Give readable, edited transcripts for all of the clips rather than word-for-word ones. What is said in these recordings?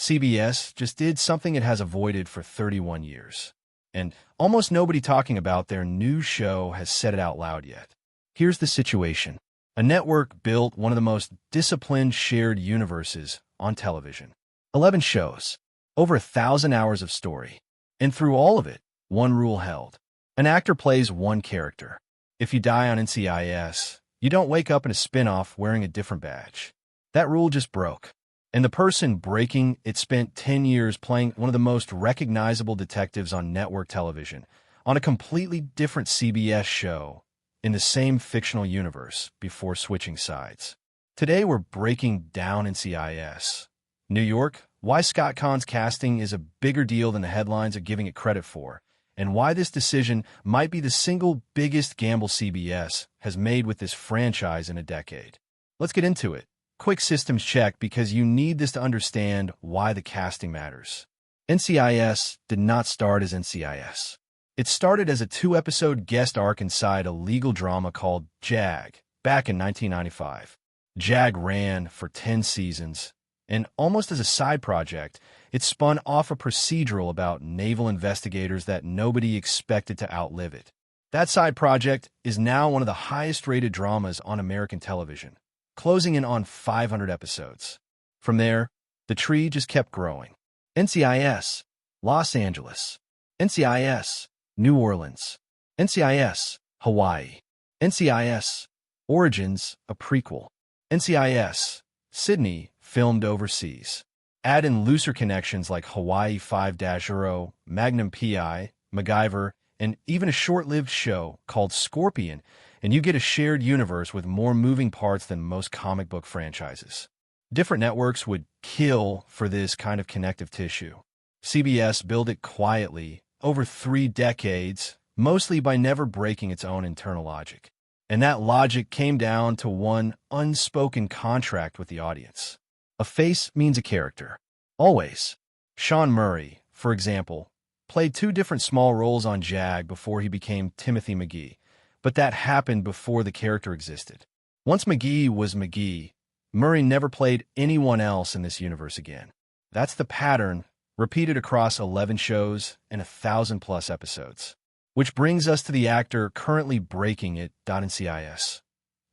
CBS just did something it has avoided for 31 years. And almost nobody talking about their new show has said it out loud yet. Here's the situation. A network built one of the most disciplined shared universes on television. 11 shows, over 1,000 hours of story. And through all of it, one rule held. An actor plays one character. If you die on NCIS, you don't wake up in a spinoff wearing a different badge. That rule just broke. And the person breaking it spent 10 years playing one of the most recognizable detectives on network television, on a completely different CBS show, in the same fictional universe, before switching sides. Today we're breaking down NCIS. New York, why Caan's casting is a bigger deal than the headlines are giving it credit for, and why this decision might be the single biggest gamble CBS has made with this franchise in a decade. Let's get into it. Quick systems check, because you need this to understand why the casting matters. NCIS did not start as NCIS. It started as a 2-episode guest arc inside a legal drama called JAG back in 1995. JAG ran for 10 seasons, and almost as a side project, it spun off a procedural about naval investigators that nobody expected to outlive it. That side project is now one of the highest-rated dramas on American television, closing in on 500 episodes. From there, the tree just kept growing. NCIS, Los Angeles. NCIS, New Orleans. NCIS, Hawaii. NCIS, Origins, a prequel. NCIS, Sydney, filmed overseas. Add in looser connections like Hawaii 5-0, Magnum P.I., MacGyver, and even a short-lived show called Scorpion, and you get a shared universe with more moving parts than most comic book franchises. Different networks would kill for this kind of connective tissue. CBS built it quietly over 3 decades, mostly by never breaking its own internal logic. And that logic came down to one unspoken contract with the audience. A face means a character. Always. Sean Murray, for example, played 2 different small roles on JAG before he became Timothy McGee, but that happened before the character existed. Once McGee was McGee, Murray never played anyone else in this universe again. That's the pattern, repeated across 11 shows and 1,000+ episodes. Which brings us to the actor currently breaking it, NCIS.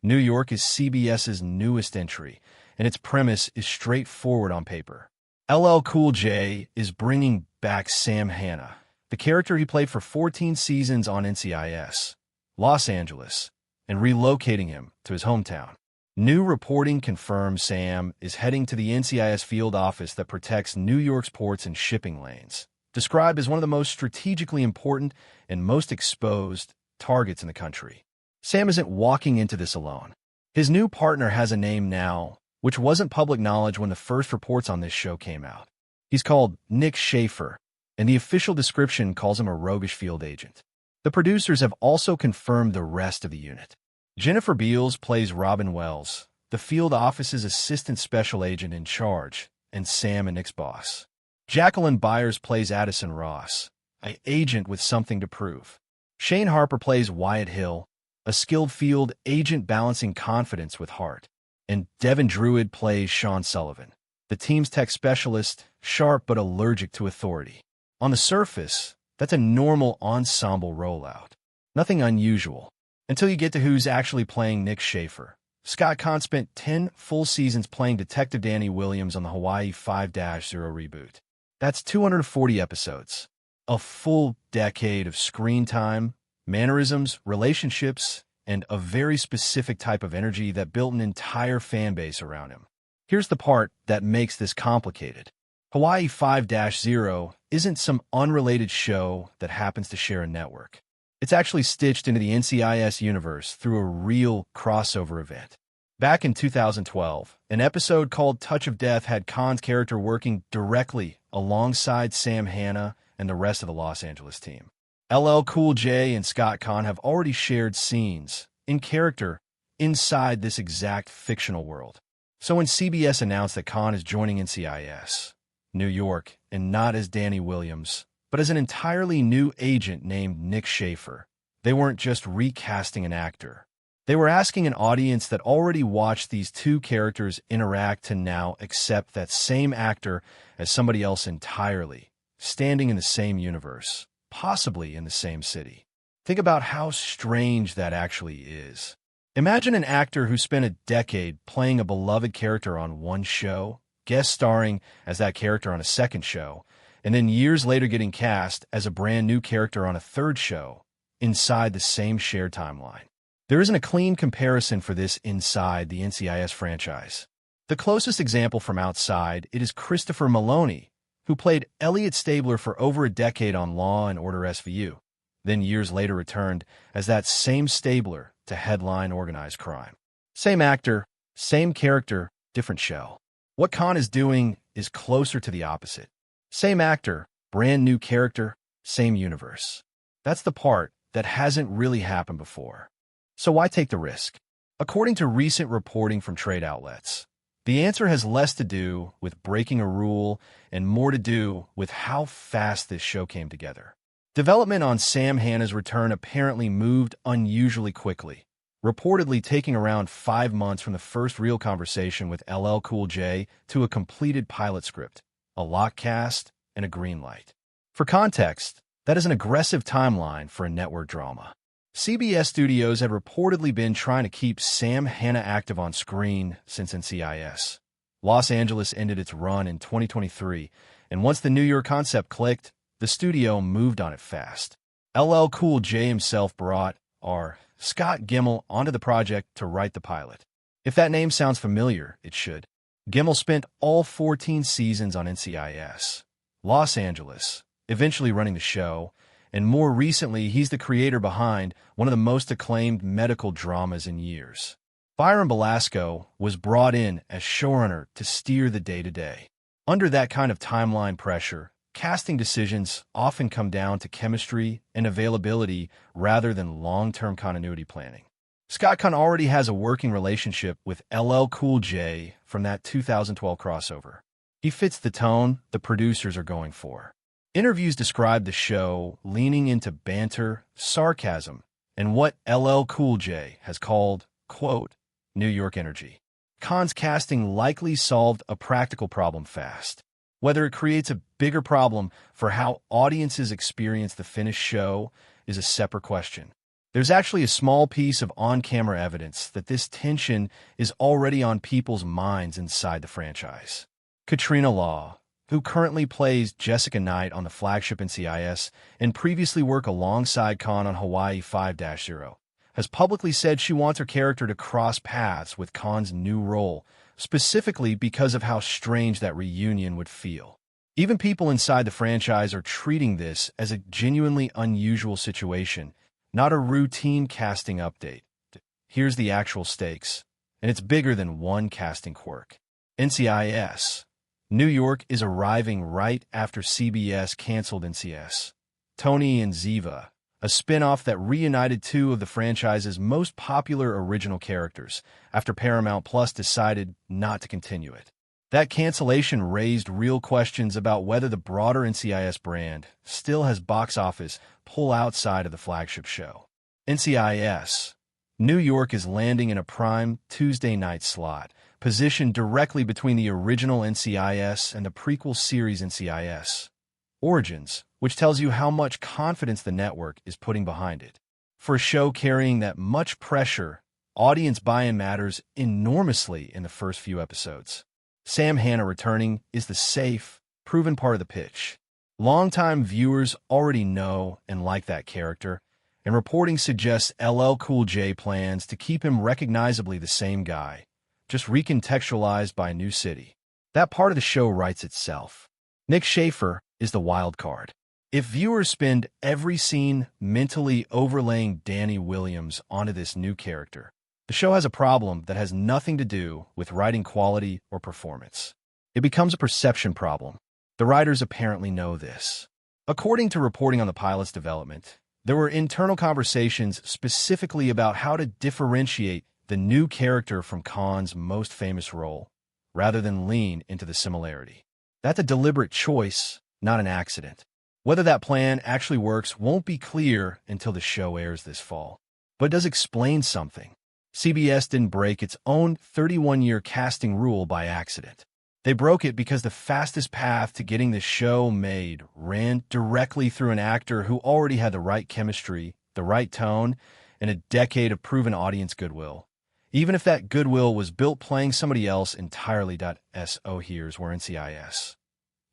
New York is CBS's newest entry, and its premise is straightforward on paper. LL Cool J is bringing back Sam Hanna, the character he played for 14 seasons on NCIS, Los Angeles, and relocating him to his hometown. New reporting confirms Sam is heading to the NCIS field office that protects New York's ports and shipping lanes, described as one of the most strategically important and most exposed targets in the country. Sam isn't walking into this alone. His new partner has a name now, which wasn't public knowledge when the first reports on this show came out. He's called Nick Schaeffer, and the official description calls him a roguish field agent. The producers have also confirmed the rest of the unit. Jennifer Beals plays Robin Wells, the field office's assistant special agent in charge, and Sam and Nick's boss. Jacqueline Byers plays Addison Ross, an agent with something to prove. Shane Harper plays Wyatt Hill, a skilled field agent balancing confidence with heart. And Devin Druid plays Sean Sullivan, the team's tech specialist, sharp but allergic to authority. On the surface, that's a normal ensemble rollout. Nothing unusual, until you get to who's actually playing Nick Schaeffer. Caan spent 10 full seasons playing Detective Danny Williams on the Hawaii 5-0 reboot. That's 240 episodes. A full decade of screen time, mannerisms, relationships, and a very specific type of energy that built an entire fan base around him. Here's the part that makes this complicated. Hawaii 5-0 isn't some unrelated show that happens to share a network. It's actually stitched into the NCIS universe through a real crossover event. Back in 2012, an episode called Touch of Death had Caan's character working directly alongside Sam Hanna and the rest of the Los Angeles team. LL Cool J and Caan have already shared scenes, in character, inside this exact fictional world. So when CBS announced that Caan is joining NCIS, New York, and not as Danny Williams, but as an entirely new agent named Nick Schaeffer, they weren't just recasting an actor. They were asking an audience that already watched these two characters interact to now accept that same actor as somebody else entirely, standing in the same universe, possibly in the same city. Think about how strange that actually is. Imagine an actor who spent a decade playing a beloved character on one show, guest starring as that character on a second show, and then years later getting cast as a brand new character on a third show inside the same shared timeline. There isn't a clean comparison for this inside the NCIS franchise. The closest example from outside it is Christopher Maloney, who played Elliot Stabler for over a decade on Law and Order SVU, then years later returned as that same Stabler to headline organized crime. Same actor, same character, different show. What Caan is doing is closer to the opposite. Same actor, brand new character, same universe. That's the part that hasn't really happened before. So why take the risk? According to recent reporting from trade outlets, the answer has less to do with breaking a rule and more to do with how fast this show came together. Development on Sam Hanna's return apparently moved unusually quickly, reportedly taking around 5 months from the first real conversation with LL Cool J to a completed pilot script, a lock cast, and a green light. For context, that is an aggressive timeline for a network drama. CBS Studios had reportedly been trying to keep Sam Hanna active on screen since NCIS. Los Angeles ended its run in 2023, and once the New York concept clicked, the studio moved on it fast. LL Cool J himself brought R. Scott Gimel onto the project to write the pilot. If that name sounds familiar, it should. Gimel spent all 14 seasons on NCIS, Los Angeles, eventually running the show, and more recently, he's the creator behind one of the most acclaimed medical dramas in years. Byron Belasco was brought in as showrunner to steer the day-to-day. Under that kind of timeline pressure, casting decisions often come down to chemistry and availability rather than long-term continuity planning. Scott Caan already has a working relationship with LL Cool J from that 2012 crossover. He fits the tone the producers are going for. Interviews describe the show leaning into banter, sarcasm, and what LL Cool J has called, quote, New York energy. Caan's casting likely solved a practical problem fast. Whether it creates a bigger problem for how audiences experience the finished show is a separate question. There's actually a small piece of on-camera evidence that this tension is already on people's minds inside the franchise. Katrina Law, who currently plays Jessica Knight on the flagship NCIS and previously worked alongside Caan on Hawaii 5-0, has publicly said she wants her character to cross paths with Caan's new role, specifically because of how strange that reunion would feel. Even people inside the franchise are treating this as a genuinely unusual situation, not a routine casting update. Here's the actual stakes, and it's bigger than one casting quirk. NCIS. New York is arriving right after CBS canceled NCIS. Tony and Ziva, a spinoff that reunited two of the franchise's most popular original characters after Paramount Plus decided not to continue it. That cancellation raised real questions about whether the broader NCIS brand still has box office pull outside of the flagship show. NCIS. New York is landing in a prime Tuesday night slot, positioned directly between the original NCIS and the prequel series NCIS Origins, which tells you how much confidence the network is putting behind it. For a show carrying that much pressure, audience buy-in matters enormously in the first few episodes. Sam Hanna returning is the safe, proven part of the pitch. Longtime viewers already know and like that character, and reporting suggests LL Cool J plans to keep him recognizably the same guy, just recontextualized by a new city. That part of the show writes itself. Nick Schaeffer is the wild card. If viewers spend every scene mentally overlaying Danny Williams onto this new character, the show has a problem that has nothing to do with writing quality or performance. It becomes a perception problem. The writers apparently know this. According to reporting on the pilot's development, there were internal conversations specifically about how to differentiate the new character from Caan's most famous role, rather than lean into the similarity. That's a deliberate choice, not an accident. Whether that plan actually works won't be clear until the show airs this fall, but it does explain something. CBS didn't break its own 31-year casting rule by accident. They broke it because the fastest path to getting this show made ran directly through an actor who already had the right chemistry, the right tone, and a decade of proven audience goodwill. Even if that goodwill was built playing somebody else entirely. So here's where NCIS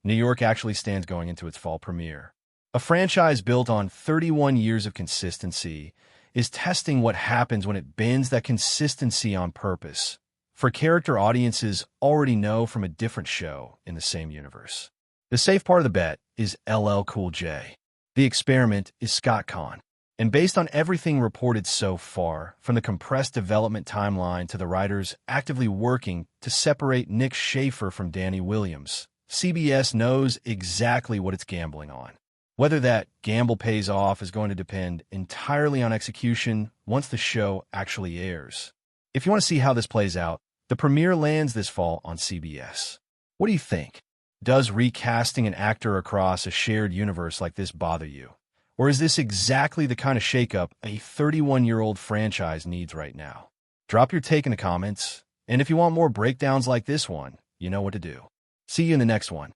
New York actually stands going into its fall premiere. A franchise built on 31 years of consistency is testing what happens when it bends that consistency on purpose for character audiences already know from a different show in the same universe. The safe part of the bet is LL Cool J. The experiment is Caan. And based on everything reported so far, from the compressed development timeline to the writers actively working to separate Nick Schaeffer from Danny Williams, CBS knows exactly what it's gambling on. Whether that gamble pays off is going to depend entirely on execution once the show actually airs. If you want to see how this plays out, the premiere lands this fall on CBS. What do you think? Does recasting an actor across a shared universe like this bother you? Or is this exactly the kind of shakeup a 31-year-old franchise needs right now? Drop your take in the comments, and if you want more breakdowns like this one, you know what to do. See you in the next one.